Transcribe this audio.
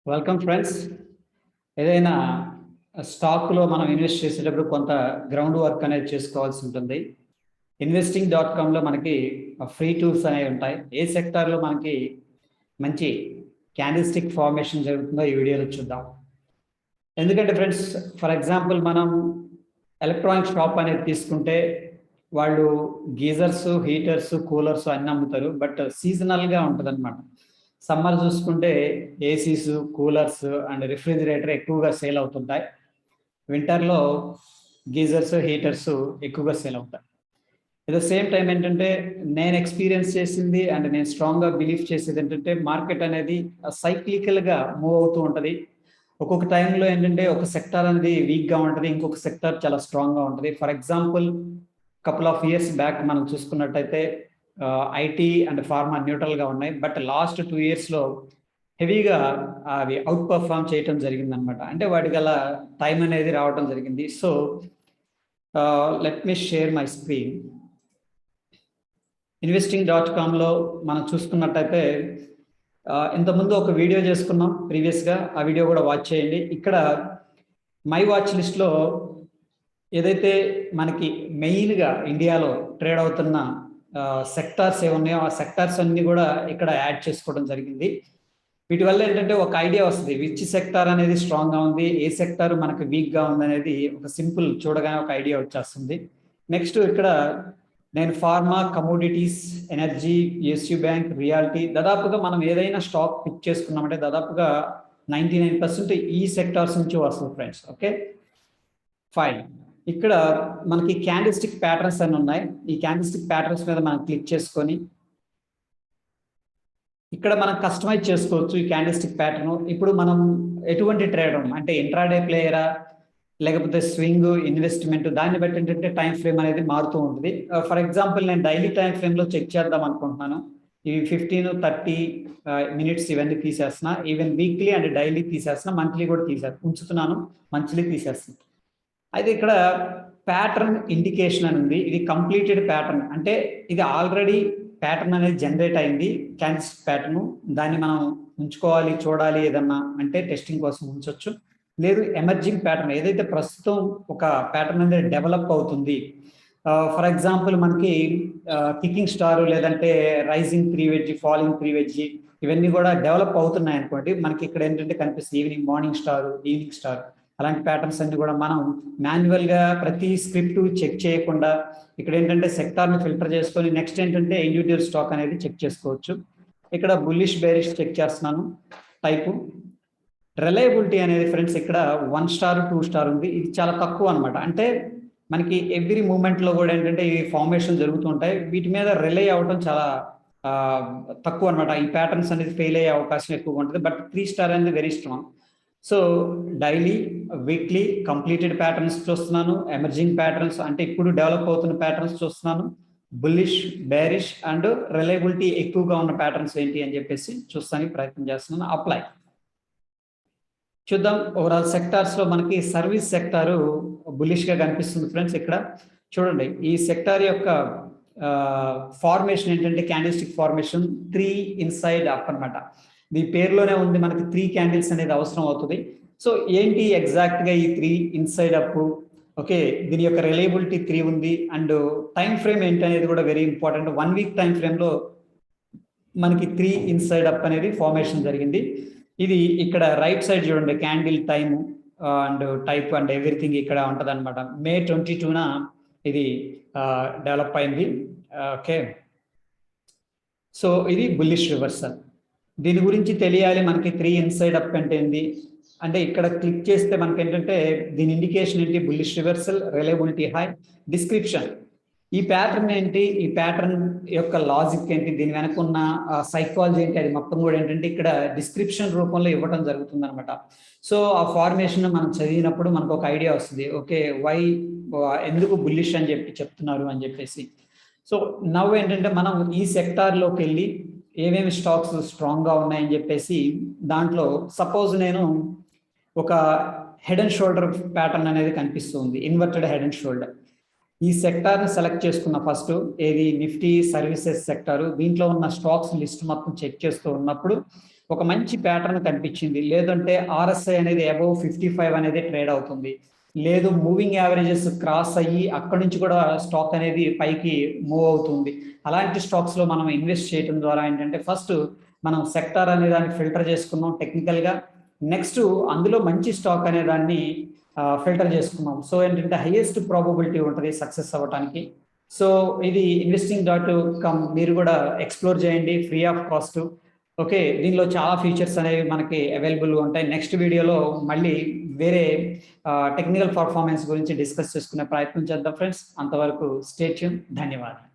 Welcome friends. ఏదైనా స్టాక్లో మనం ఇన్వెస్ట్ చేసేటప్పుడు కొంత గ్రౌండ్ వర్క్ అనేది చేసుకోవాల్సి ఉంటుంది. investing.comలో మనకి ఫ్రీ టూల్స్ అనేవి ఉంటాయి. ఏ సెక్టార్లో మనకి మంచి క్యాండిల్స్టిక్ ఫార్మేషన్ జరుగుతుందో ఈ వీడియోలో చూద్దాం. ఎందుకంటే ఫ్రెండ్స్, ఫర్ ఎగ్జాంపుల్ మనం ఎలక్ట్రానిక్ షాప్ అనేది తీసుకుంటే వాళ్ళు గీజర్స్, హీటర్స్, కూలర్స్ అన్నీ అమ్ముతారు. బట్ సీజనల్గా ఉంటుంది అనమాట. సమ్మర్ చూసుకుంటే ఏసీస్, కూలర్స్ అండ్ రిఫ్రిజిరేటర్ ఎక్కువగా సేల్ అవుతుంటాయి. వింటర్లో గీజర్స్, హీటర్స్ ఎక్కువగా సేల్ అవుతాయి. ఎట్ ద సేమ్ టైం ఏంటంటే నేను ఎక్స్పీరియన్స్ చేసింది అండ్ నేను స్ట్రాంగ్గా బిలీవ్ చేసేది ఏంటంటే మార్కెట్ అనేది సైక్లికల్గా మూవ్ అవుతూ ఉంటుంది. ఒక్కొక్క టైంలో ఏంటంటే ఒక సెక్టార్ అనేది వీక్గా ఉంటుంది, ఇంకొక సెక్టార్ చాలా స్ట్రాంగ్గా ఉంటుంది. For example couple of years back మనం చూసుకున్నట్టయితే ఐటీ అండ్ ఫార్మా న్యూట్రల్గా ఉన్నాయి. బట్ లాస్ట్ 2 yearsలో హెవీగా అవి అవుట్ పర్ఫామ్ చేయటం జరిగింది అనమాట. అంటే వాటికి అలా టైం అనేది రావటం జరిగింది. So let me share my screen. investing.comలో మనం చూసుకున్నట్టయితే ఇంతకుముందు ఒక వీడియో చేసుకున్నాం ప్రీవియస్గా, ఆ వీడియో కూడా వాచ్ చేయండి. ఇక్కడ మై వాచ్ లిస్ట్లో ఏదైతే మనకి మెయిన్గా ఇండియాలో ట్రేడ్ అవుతున్న సెక్టార్స్ ఏమున్నాయో ఆ సెక్టార్స్ అన్ని కూడా ఇక్కడ యాడ్ చేసుకోవడం జరిగింది. వీటి వల్ల ఏంటంటే ఒక ఐడియా వస్తుంది, విచ్ సెక్టార్ అనేది స్ట్రాంగ్గా ఉంది, ఏ సెక్టార్ మనకు వీక్గా ఉంది అనేది ఒక సింపుల్ చూడగానే ఒక ఐడియా వచ్చేస్తుంది. నెక్స్ట్ ఇక్కడ నేను pharma, commodities, energy, SEO bank, reality, దాదాపుగా మనం ఏదైనా స్టాక్ పిక్ చేసుకున్నామంటే దాదాపుగా 99% ఈ సెక్టార్స్ నుంచి వస్తుంది ఫ్రెండ్స్. Okay fine. ఇక్కడ మనకి క్యాండిల్స్టిక్ ప్యాటర్న్స్ అని ఉన్నాయి. ఈ క్యాండిల్స్టిక్ ప్యాటర్న్స్ మీద మనం క్లిక్ చేసుకొని ఇక్కడ మనం కస్టమైజ్ చేసుకోవచ్చు ఈ క్యాండిల్స్టిక్ ప్యాటర్న్. ఇప్పుడు మనం ఎటువంటి ట్రేడర్ అంటే ఇంట్రాడే ప్లేయరా లేకపోతే స్వింగ్, ఇన్వెస్ట్మెంట్, దాన్ని బట్టి ఏంటంటే టైం ఫ్రేమ్ అనేది మారుతూ ఉంటుంది. ఫర్ ఎగ్జాంపుల్ నేను డైలీ టైం ఫ్రేమ్లో చెక్ చేద్దాం అనుకుంటున్నాను. ఇవి 15, 30 minutes ఇవన్నీ తీసేస్తున్నా. ఈవెన్ వీక్లీ అండ్ డైలీ తీసేస్తున్నా, మంత్లీ కూడా ఉంచుతున్నాను, మంత్లీ తీసేస్తున్నా. అయితే ఇక్కడ ప్యాటర్న్ ఇండికేషన్ అని ఉంది. ఇది కంప్లీటెడ్ ప్యాటర్న్, అంటే ఇది ఆల్రెడీ ప్యాటర్న్ అనేది జనరేట్ అయింది, క్యాండిల్స్టిక్ ప్యాటర్న్. దాన్ని మనం ఉంచుకోవాలి, చూడాలి ఏదన్నా అంటే టెస్టింగ్ కోసం ఉంచవచ్చు. లేదు ఎమర్జింగ్ ప్యాటర్న్, ఏదైతే ప్రస్తుతం ఒక ప్యాటర్న్ అనేది డెవలప్ అవుతుంది. ఫర్ ఎగ్జాంపుల్ మనకి కికింగ్ స్టార్, లేదంటే రైజింగ్ 3 wedge, ఫాలింగ్ 3 wedge, ఇవన్నీ కూడా డెవలప్ అవుతున్నాయి అనుకోండి. మనకి ఇక్కడ ఏంటంటే కనిపిస్తుంది evening morning star, evening star, అలాంటి ప్యాటర్న్స్ అన్ని కూడా మనం మాన్యువల్గా ప్రతి స్క్రిప్ట్ చెక్ చేయకుండా ఇక్కడ ఏంటంటే సెక్టార్ని ఫిల్టర్ చేసుకొని నెక్స్ట్ ఏంటంటే ఇండివిజువల్ స్టాక్ అనేది చెక్ చేసుకోవచ్చు. ఇక్కడ బుల్లిష్, బేరిష్ చెక్ చేస్తున్నాను టైపు. రిలయబిలిటీ అనేది ఫ్రెండ్స్ ఇక్కడ 1 star 2 star ఉంది. ఇది చాలా తక్కువ అనమాట. అంటే మనకి ఎవ్రీ మూమెంట్లో కూడా ఏంటంటే ఈ ఫార్మేషన్ జరుగుతూ ఉంటాయి. వీటి మీద రిలై అవ్వడం చాలా తక్కువ అనమాట. ఈ ప్యాటర్న్స్ అనేది ఫెయిల్ అయ్యే అవకాశం ఎక్కువగా ఉంటుంది. బట్ 3 star అనేది very strong. So daily, weekly completed patterns చూస్తున్నాను, ఎమర్జింగ్ ప్యాటర్న్స్ అంటే ఇప్పుడు డెవలప్ అవుతున్న ప్యాటర్న్స్ చూస్తున్నాను, బుల్లిష్, బేరిష్ అండ్ రిలయబిలిటీ ఎక్కువగా ఉన్న ప్యాటర్న్స్ ఏంటి అని చెప్పేసి చూస్తానికి ప్రయత్నం చేస్తున్నాను. అప్లై చూద్దాం. ఓవరాల్ సెక్టార్స్లో మనకి సర్వీస్ సెక్టారు బుల్లిష్గా కనిపిస్తుంది ఫ్రెండ్స్. ఇక్కడ చూడండి, ఈ సెక్టార్ యొక్క ఫార్మేషన్ ఏంటంటే క్యాండిల్స్టిక్ ఫార్మేషన్ 3 inside up అనమాట. ఈ పేరులోనే ఉంది మనకి 3 క్యాండిల్స్ అనేది అవసరం అవుతుంది. సో ఏంటి ఎగ్జాక్ట్గా ఈ 3 inside up? ఓకే, దీని యొక్క రిలయబిలిటీ 3 ఉంది అండ్ టైం ఫ్రేమ్ ఏంటి అనేది కూడా వెరీ ఇంపార్టెంట్. 1 week టైం ఫ్రేమ్లో మనకి 3 inside up అనేది ఫార్మేషన్ జరిగింది. ఇది ఇక్కడ రైట్ సైడ్ చూడండి, candle time and type and everything ఇక్కడ ఉంటుంది అనమాట. May 22న ఇది డెవలప్ అయింది. ఓకే, సో ఇది బుల్లిష్ రివర్సల్. దీని గురించి తెలియాలి మనకి 3 inside up అంటే ఏంటి అంటే ఇక్కడ క్లిక్ చేస్తే మనకి ఏంటంటే దీని ఇండికేషన్ ఏంటి, bullish reversal, reliability high, description, ఈ ప్యాటర్న్ ఏంటి, ఈ ప్యాటర్న్ యొక్క లాజిక్ ఏంటి, దీని వెనక ఉన్న సైకాలజీ ఏంటి, అది మొత్తం కూడా ఏంటంటే ఇక్కడ డిస్క్రిప్షన్ రూపంలో ఇవ్వడం జరుగుతుంది అనమాట. సో ఆ ఫార్మేషన్ మనం చదివినప్పుడు మనకు ఒక ఐడియా వస్తుంది, ఓకే వై, ఎందుకు బుల్లిష్ అని చెప్తున్నారు అని చెప్పేసి. సో నవ్వు ఏంటంటే మనం ఈ సెక్టార్లోకి వెళ్ళి ఏమేమి స్టాక్స్ స్ట్రాంగ్గా ఉన్నాయని చెప్పేసి దాంట్లో సపోజ్ నేను ఒక హెడ్ అండ్ షోల్డర్ ప్యాటర్న్ అనేది కనిపిస్తుంది, ఇన్వర్టెడ్ హెడ్ అండ్ షోల్డర్. ఈ సెక్టార్ని సెలెక్ట్ చేసుకున్న ఫస్ట్, ఏది నిఫ్టీ సర్వీసెస్ సెక్టారు. దీంట్లో ఉన్న స్టాక్స్ లిస్ట్ మొత్తం చెక్ చేస్తూ ఉన్నప్పుడు ఒక మంచి ప్యాటర్న్ కనిపించింది, లేదంటే ఆర్ఎస్ఐ అనేది అబౌవ్ 55 అనేది ట్రేడ్ అవుతుంది, లేదు మూవింగ్ యావరేజెస్ క్రాస్ అయ్యి అక్కడి నుంచి కూడా స్టాక్ అనేది పైకి మూవ్ అవుతుంది, అలాంటి స్టాక్స్ లో మనం ఇన్వెస్ట్ చేయడం ద్వారా ఏంటంటే ఫస్ట్ మనం సెక్టార్ అనే దాన్ని ఫిల్టర్ చేసుకున్నాం టెక్నికల్ గా, నెక్స్ట్ అందులో మంచి స్టాక్ అనే దాన్ని ఫిల్టర్ చేసుకున్నాం. సో ఏంటంటే హైయెస్ట్ ప్రాబబిలిటీ ఉంటుంది సక్సెస్ అవ్వడానికి. సో ఇది investing.com మీరు కూడా ఎక్స్ప్లోర్ చేయండి, ఫ్రీ ఆఫ్ కాస్ట్. ఓకే, దీనిలో చాలా ఫీచర్స్ అనేవి మనకి అవైలబుల్గా ఉంటాయి. నెక్స్ట్ వీడియోలో మళ్ళీ వేరే టెక్నికల్ పర్ఫార్మెన్స్ గురించి డిస్కస్ చేసుకునే ప్రయత్నం చేద్దాం ఫ్రెండ్స్. అంతవరకు స్టే ట్యూన్. ధన్యవాదాలు.